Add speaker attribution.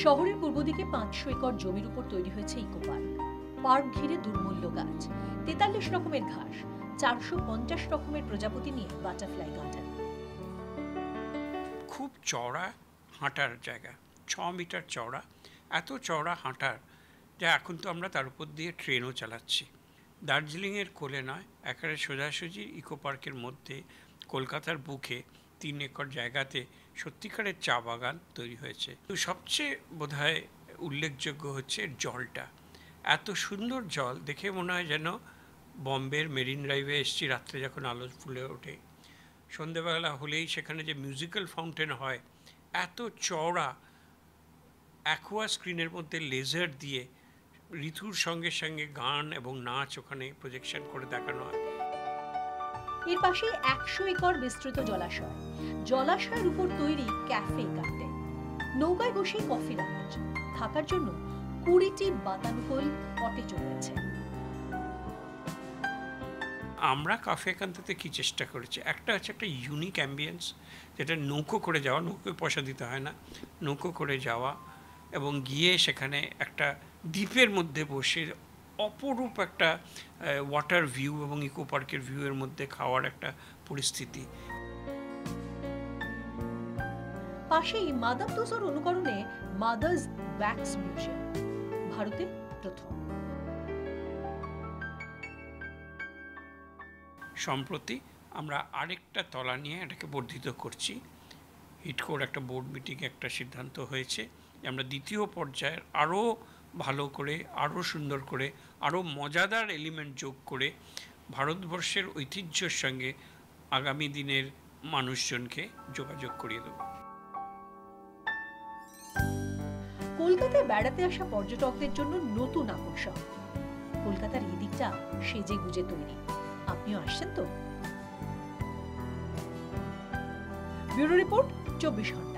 Speaker 1: শহরের পূর্ব দিকে 500 একর জমির উপর তৈরি হয়েছে ইকো পার্ক। পার্ক ঘিরে দুর্মূল্য গাছ, 43 রকমের ঘাস, 450 রকমের প্রজাপতি নিয়ে বাটারফ্লাই গার্ডেন।
Speaker 2: খুব চওড়া হাঁটার জায়গা, 6 মিটার চওড়া, এত চওড়া হাঁটার যা এখন তো আমরা তার উপর দিয়ে ট্রেনও চালাচ্ছি। দার্জিলিংয়ের কোলে নয়, একেবারে সোজাসুজি ইকো পার্কের মধ্যে কলকাতার বুকে 3 একর জায়গাতে সত্যিকারের চা বাগান তৈরি হয়েছে। তো সবচেয়ে বোধহয় উল্লেখযোগ্য হচ্ছে জলটা। এত সুন্দর জল দেখে মনে হয় যেন বম্বের মেরিন ড্রাইভে এসছি রাত্রে যখন আলো ফুলে ওঠে। সন্ধেবেলা হলেই সেখানে যে মিউজিক্যাল ফাউন্টেন হয়, এত চওড়া অ্যাকোয়া স্ক্রিনের মধ্যে লেজার দিয়ে ঋতুর সঙ্গে সঙ্গে গান এবং নাচ ওখানে প্রজেকশন করে দেখানো হয়।
Speaker 1: এর পাশে 100 একর বিস্তৃত জলাশয়, জলাশয়ের উপর তৈরি ক্যাফে গার্ডেন। নৌকায় বসে কফির আওয়াজ, থাকার জন্য 20টি বাতানুকূল কটেজ রয়েছে।
Speaker 2: আমরা কাফে একান্তেতে কি চেষ্টা করেছি, একটা হচ্ছে একটা ইউনিক অ্যাম্বিয়েন্স, যেটা নৌকো করে যাওয়া, নৌকোয় পয়সা দিতে হয় না, নৌকো করে যাওয়া এবং গিয়ে সেখানে একটা দ্বীপের মধ্যে বসে অপরূপ একটা ওয়াটার ভিউ এবং ইকো পার্কের ভিউয়ের মধ্যে খাওয়ার একটা পরিস্থিতি।
Speaker 1: পাশেই মাদাম তুসোর অনুকরণে মাদার্স ওয়্যাক্স মিউজিয়াম, ভারতে প্রথম।
Speaker 2: সম্প্রতি আমরা আরেকটা তলা নিয়ে এটাকে বর্ধিত করছি। হিডকোর একটা বোর্ড মিটিংয়ে একটা সিদ্ধান্ত হয়েছে যে আমরা দ্বিতীয় পর্যায়ের আরও ভালো করে, আরও সুন্দর করে, আরও মজাদার এলিমেন্ট যোগ করে ভারতবর্ষের ঐতিহ্যের সঙ্গে আগামী দিনের মানুষজনকে যোগাযোগ করিয়ে দেব।
Speaker 1: কলকাতায় বেড়াতে আসা পর্যটকদের জন্য নতুন আকর্ষণ। কলকাতার এই দিকটা সেজে গুজে তৈরি। আপনিও আসছেন তো? ব্যুরো রিপোর্ট, 24 ঘন্টা।